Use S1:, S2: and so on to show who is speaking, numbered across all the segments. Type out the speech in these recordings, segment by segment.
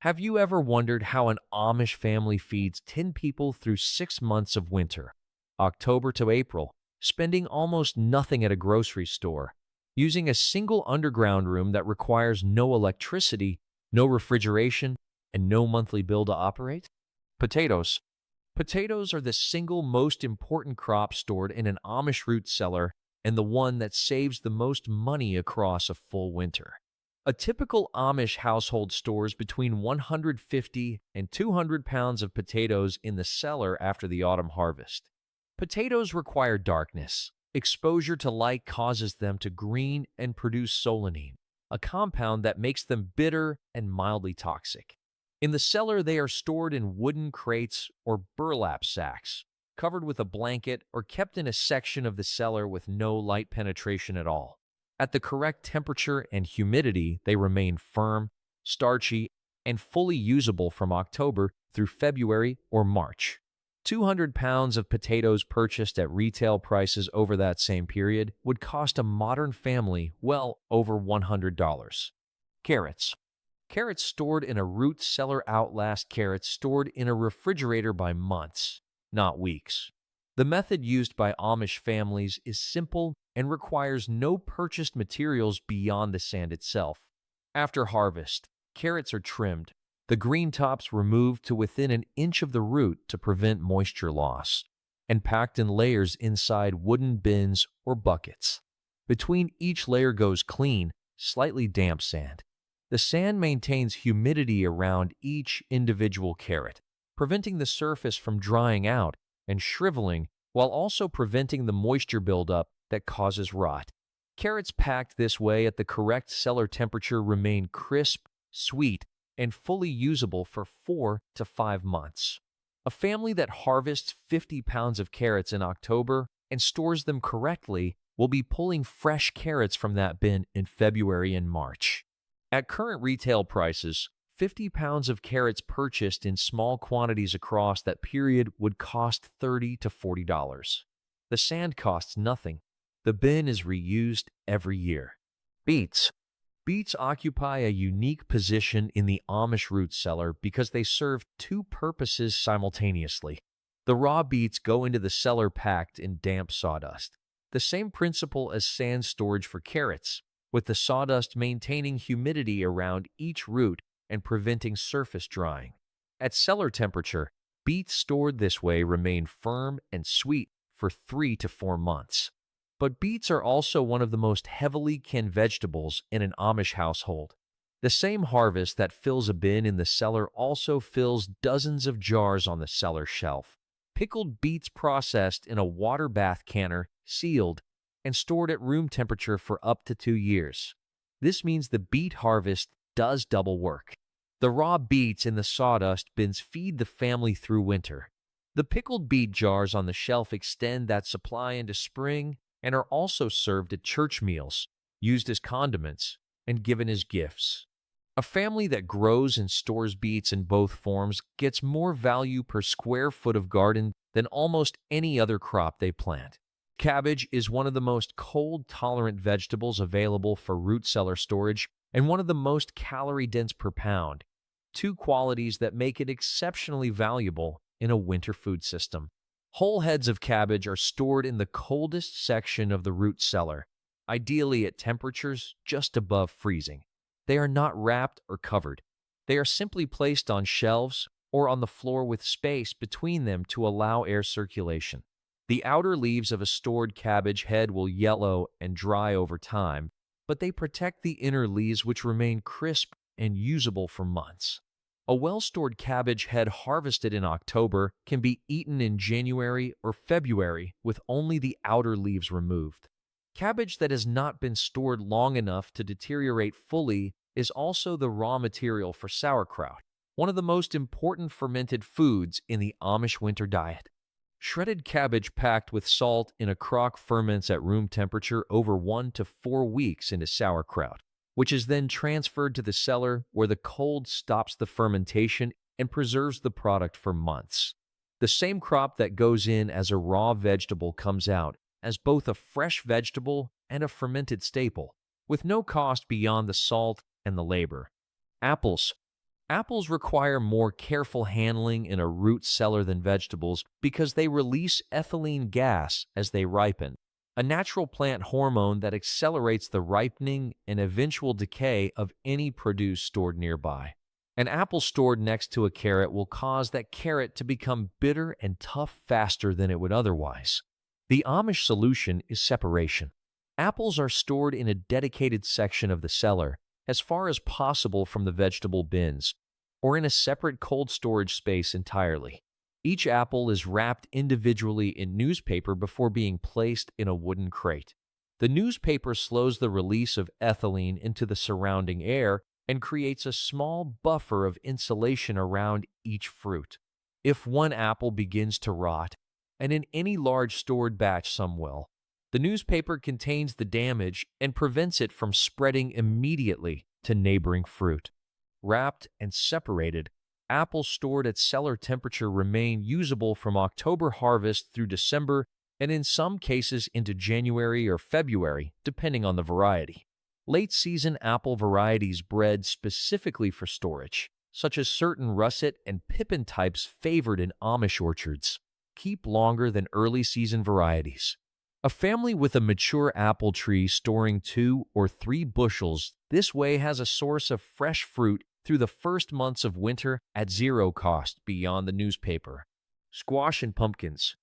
S1: Have you ever wondered how an Amish family feeds 10 people through 6 months of winter, October to April, spending almost nothing at a grocery store, using a single underground room that requires no electricity, no refrigeration, and no monthly bill to operate? Potatoes. Potatoes are the single most important crop stored in an Amish root cellar and the one that saves the most money across a full winter. A typical Amish household stores between 150 and 200 pounds of potatoes in the cellar after the autumn harvest. Potatoes require darkness. Exposure to light causes them to green and produce solanine, a compound that makes them bitter and mildly toxic. In the cellar, they are stored in wooden crates or burlap sacks, covered with a blanket or kept in a section of the cellar with no light penetration at all. At the correct temperature and humidity, they remain firm, starchy, and fully usable from October through February or March. 200 pounds of potatoes purchased at retail prices over that same period would cost a modern family well over $100. Carrots. Carrots stored in a root cellar outlast carrots stored in a refrigerator by months, not weeks. The method used by Amish families is simple and requires no purchased materials beyond the sand itself. After harvest, carrots are trimmed, the green tops removed to within an inch of the root to prevent moisture loss, and packed in layers inside wooden bins or buckets. Between each layer goes clean, slightly damp sand. The sand maintains humidity around each individual carrot, preventing the surface from drying out and shriveling while also preventing the moisture buildup that causes rot. Carrots packed this way at the correct cellar temperature remain crisp, sweet, and fully usable for 4 to 5 months. A family that harvests 50 pounds of carrots in October and stores them correctly will be pulling fresh carrots from that bin in February and March. At current retail prices, 50 pounds of carrots purchased in small quantities across that period would cost $30 to $40. The sand costs nothing. The bin is reused every year. Beets. Beets occupy a unique position in the Amish root cellar because they serve two purposes simultaneously. The raw beets go into the cellar packed in damp sawdust, the same principle as sand storage for carrots, with the sawdust maintaining humidity around each root and preventing surface drying. At cellar temperature, beets stored this way remain firm and sweet for 3 to 4 months. But beets are also one of the most heavily canned vegetables in an Amish household. The same harvest that fills a bin in the cellar also fills dozens of jars on the cellar shelf. Pickled beets processed in a water bath canner, sealed, and stored at room temperature for up to 2 years. This means the beet harvest does double work. The raw beets in the sawdust bins feed the family through winter. The pickled beet jars on the shelf extend that supply into spring and are also served at church meals, used as condiments, and given as gifts. A family that grows and stores beets in both forms gets more value per square foot of garden than almost any other crop they plant. Cabbage is one of the most cold-tolerant vegetables available for root cellar storage and one of the most calorie-dense per pound, two qualities that make it exceptionally valuable in a winter food system. Whole heads of cabbage are stored in the coldest section of the root cellar, ideally at temperatures just above freezing. They are not wrapped or covered. They are simply placed on shelves or on the floor with space between them to allow air circulation. The outer leaves of a stored cabbage head will yellow and dry over time, but they protect the inner leaves, which remain crisp and usable for months. A well-stored cabbage head harvested in October can be eaten in January or February with only the outer leaves removed. Cabbage that has not been stored long enough to deteriorate fully is also the raw material for sauerkraut, one of the most important fermented foods in the Amish winter diet. Shredded cabbage packed with salt in a crock ferments at room temperature over 1 to 4 weeks into sauerkraut, which is then transferred to the cellar where the cold stops the fermentation and preserves the product for months. The same crop that goes in as a raw vegetable comes out as both a fresh vegetable and a fermented staple, with no cost beyond the salt and the labor. Apples. Apples require more careful handling in a root cellar than vegetables because they release ethylene gas as they ripen, a natural plant hormone that accelerates the ripening and eventual decay of any produce stored nearby. An apple stored next to a carrot will cause that carrot to become bitter and tough faster than it would otherwise. The Amish solution is separation. Apples are stored in a dedicated section of the cellar, as far as possible from the vegetable bins, or in a separate cold storage space entirely. Each apple is wrapped individually in newspaper before being placed in a wooden crate. The newspaper slows the release of ethylene into the surrounding air and creates a small buffer of insulation around each fruit. If one apple begins to rot, and in any large stored batch some will, the newspaper contains the damage and prevents it from spreading immediately to neighboring fruit. Wrapped and separated, apples stored at cellar temperature remain usable from October harvest through December and in some cases into January or February, depending on the variety. Late-season apple varieties bred specifically for storage, such as certain russet and pippin types favored in Amish orchards, keep longer than early-season varieties. A family with a mature apple tree storing 2 or 3 bushels this way has a source of fresh fruit through the first months of winter at zero cost beyond the newspaper. Squash and pumpkins.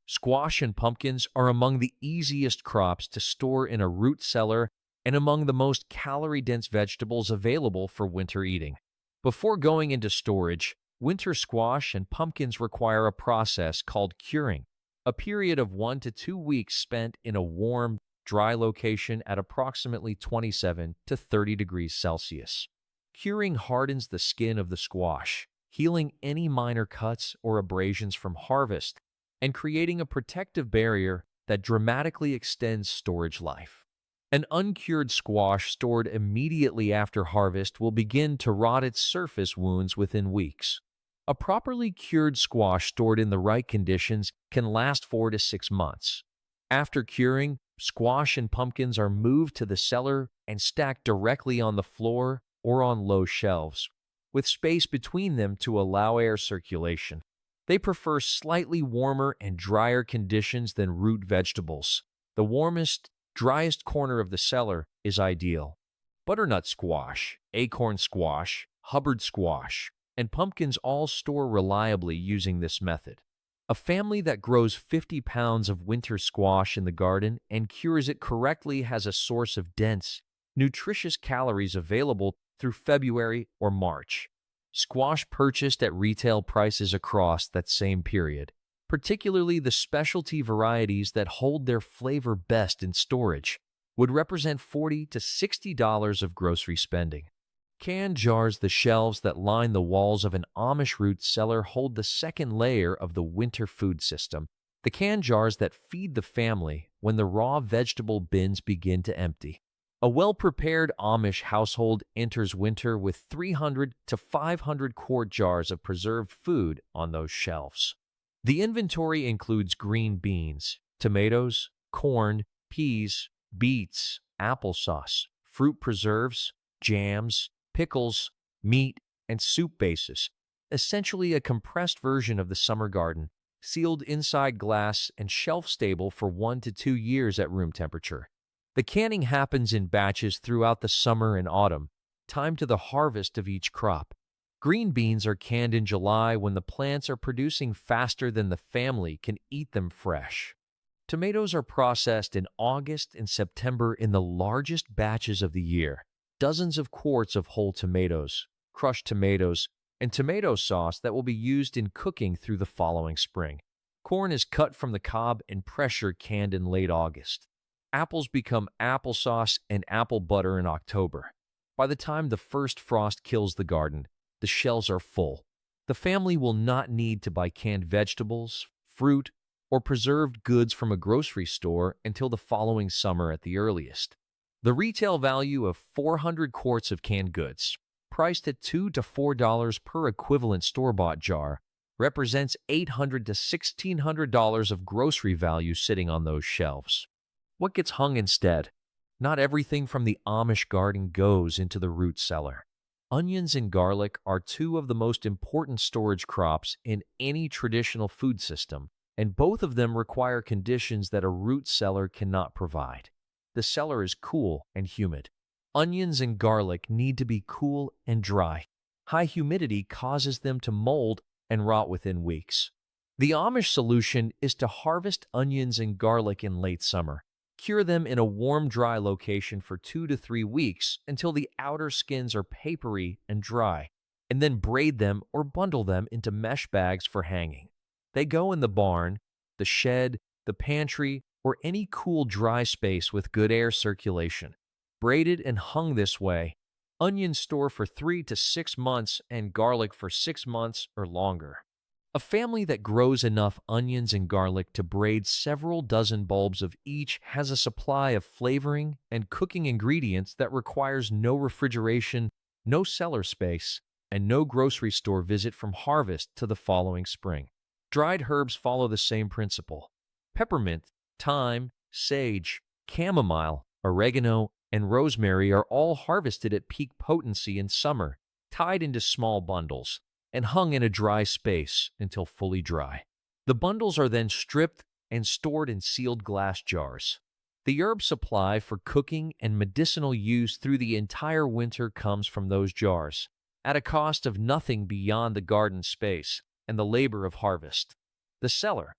S1: Squash and pumpkins are among the easiest crops to store in a root cellar and among the most calorie-dense vegetables available for winter eating. Before going into storage, winter squash and pumpkins require a process called curing, a period of 1 to 2 weeks spent in a warm, dry location at approximately 27 to 30 degrees Celsius. Curing hardens the skin of the squash, healing any minor cuts or abrasions from harvest, and creating a protective barrier that dramatically extends storage life. An uncured squash stored immediately after harvest will begin to rot its surface wounds within weeks. A properly cured squash stored in the right conditions can last 4 to 6 months. After curing, squash and pumpkins are moved to the cellar and stacked directly on the floor or on low shelves, with space between them to allow air circulation. They prefer slightly warmer and drier conditions than root vegetables. The warmest, driest corner of the cellar is ideal. Butternut squash, acorn squash, Hubbard squash, and pumpkins all store reliably using this method. A family that grows 50 pounds of winter squash in the garden and cures it correctly has a source of dense, nutritious calories available through February or March. Squash purchased at retail prices across that same period, particularly the specialty varieties that hold their flavor best in storage, would represent $40 to $60 of grocery spending. Canned jars, the shelves that line the walls of an Amish root cellar, hold the second layer of the winter food system, the canned jars that feed the family when the raw vegetable bins begin to empty. A well-prepared Amish household enters winter with 300 to 500 quart jars of preserved food on those shelves. The inventory includes green beans, tomatoes, corn, peas, beets, applesauce, fruit preserves, jams, pickles, meat, and soup bases, essentially a compressed version of the summer garden, sealed inside glass and shelf-stable for 1 to 2 years at room temperature. The canning happens in batches throughout the summer and autumn, timed to the harvest of each crop. Green beans are canned in July when the plants are producing faster than the family can eat them fresh. Tomatoes are processed in August and September in the largest batches of the year. Dozens of quarts of whole tomatoes, crushed tomatoes, and tomato sauce that will be used in cooking through the following spring. Corn is cut from the cob and pressure canned in late August. Apples become applesauce and apple butter in October. By the time the first frost kills the garden, the shelves are full. The family will not need to buy canned vegetables, fruit, or preserved goods from a grocery store until the following summer at the earliest. The retail value of 400 quarts of canned goods, priced at $2 to $4 per equivalent store-bought jar, represents $800 to $1,600 of grocery value sitting on those shelves. What gets hung instead? Not everything from the Amish garden goes into the root cellar. Onions and garlic are two of the most important storage crops in any traditional food system, and both of them require conditions that a root cellar cannot provide. The cellar is cool and humid. Onions and garlic need to be cool and dry. High humidity causes them to mold and rot within weeks. The Amish solution is to harvest onions and garlic in late summer. Cure them in a warm, dry location for 2 to 3 weeks until the outer skins are papery and dry, and then braid them or bundle them into mesh bags for hanging. They go in the barn, the shed, the pantry, or any cool, dry space with good air circulation. Braided and hung this way, onions store for 3 to 6 months and garlic for 6 months or longer. A family that grows enough onions and garlic to braid several dozen bulbs of each has a supply of flavoring and cooking ingredients that requires no refrigeration, no cellar space, and no grocery store visit from harvest to the following spring. Dried herbs follow the same principle. Peppermint, thyme, sage, chamomile, oregano, and rosemary are all harvested at peak potency in summer, tied into small bundles, and hung in a dry space until fully dry. The bundles are then stripped and stored in sealed glass jars. The herb supply for cooking and medicinal use through the entire winter comes from those jars, at a cost of nothing beyond the garden space and the labor of harvest. The cellar.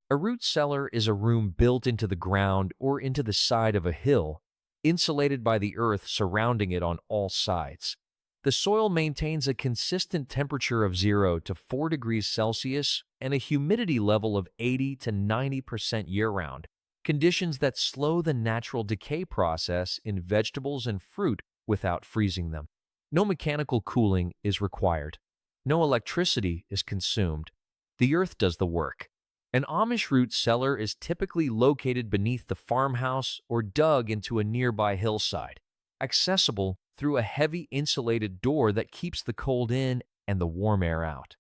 S1: A root cellar is a room built into the ground or into the side of a hill, insulated by the earth surrounding it on all sides. The soil maintains a consistent temperature of 0 to 4 degrees Celsius and a humidity level of 80 to 90% year-round, conditions that slow the natural decay process in vegetables and fruit without freezing them. No mechanical cooling is required. No electricity is consumed. The earth does the work. An Amish root cellar is typically located beneath the farmhouse or dug into a nearby hillside, accessible through a heavy insulated door that keeps the cold in and the warm air out.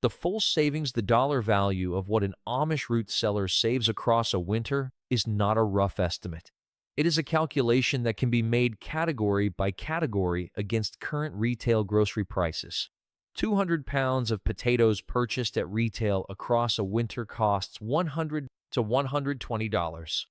S1: The full savings, the dollar value of what an Amish root cellar saves across a winter is not a rough estimate. It is a calculation that can be made category by category against current retail grocery prices. 200 pounds of potatoes purchased at retail across a winter costs $100 to $120.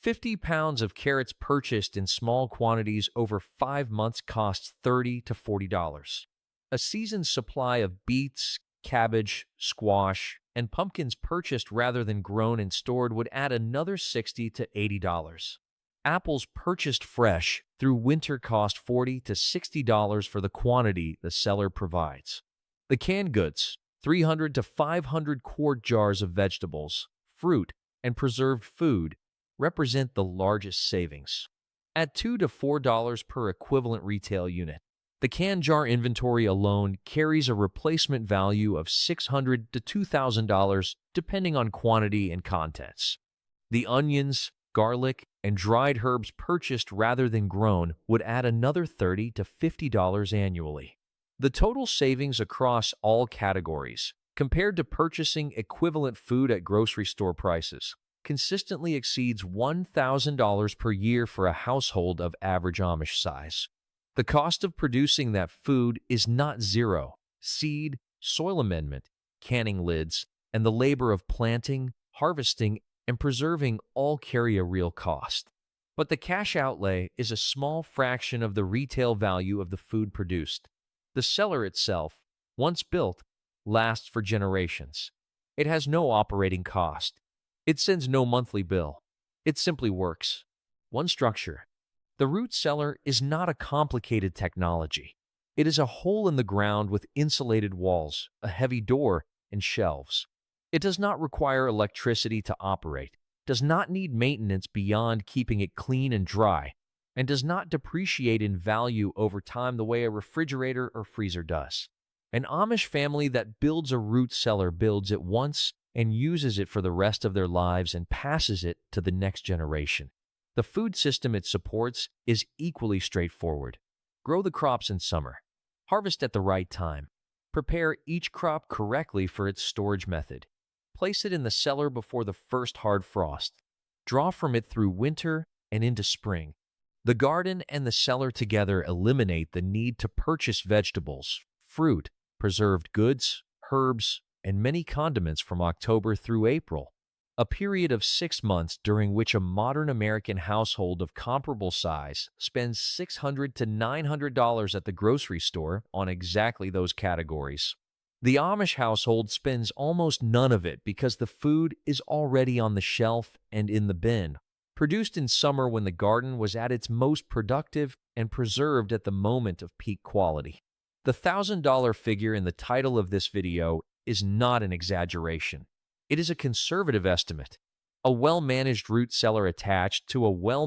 S1: 50 pounds of carrots purchased in small quantities over 5 months costs $30 to $40. A season's supply of beets, cabbage, squash, and pumpkins purchased rather than grown and stored would add another $60 to $80. Apples purchased fresh through winter cost $40 to $60 for the quantity the seller provides. The canned goods, 300 to 500 quart jars of vegetables, fruit, and preserved food, represent the largest savings. At $2 to $4 per equivalent retail unit, the canned jar inventory alone carries a replacement value of $600 to $2,000 depending on quantity and contents. The onions, garlic, and dried herbs purchased rather than grown would add another $30 to $50 annually. The total savings across all categories, compared to purchasing equivalent food at grocery store prices, consistently exceeds $1,000 per year for a household of average Amish size. The cost of producing that food is not zero. Seed, soil amendment, canning lids, and the labor of planting, harvesting, and preserving all carry a real cost. But the cash outlay is a small fraction of the retail value of the food produced. The cellar itself, once built, lasts for generations. It has no operating cost. It sends no monthly bill. It simply works. One structure. The root cellar is not a complicated technology. It is a hole in the ground with insulated walls, a heavy door, and shelves. It does not require electricity to operate, does not need maintenance beyond keeping it clean and dry, and does not depreciate in value over time the way a refrigerator or freezer does. An Amish family that builds a root cellar builds it once and uses it for the rest of their lives and passes it to the next generation. The food system it supports is equally straightforward. Grow the crops in summer. Harvest at the right time. Prepare each crop correctly for its storage method. Place it in the cellar before the first hard frost. Draw from it through winter and into spring. The garden and the cellar together eliminate the need to purchase vegetables, fruit, preserved goods, herbs, and many condiments from October through April, a period of 6 months during which a modern American household of comparable size spends $600 to $900 at the grocery store on exactly those categories. The Amish household spends almost none of it because the food is already on the shelf and in the bin, produced in summer when the garden was at its most productive and preserved at the moment of peak quality. The $1,000 figure in the title of this video is not an exaggeration. It is a conservative estimate. A well-managed root cellar attached to a well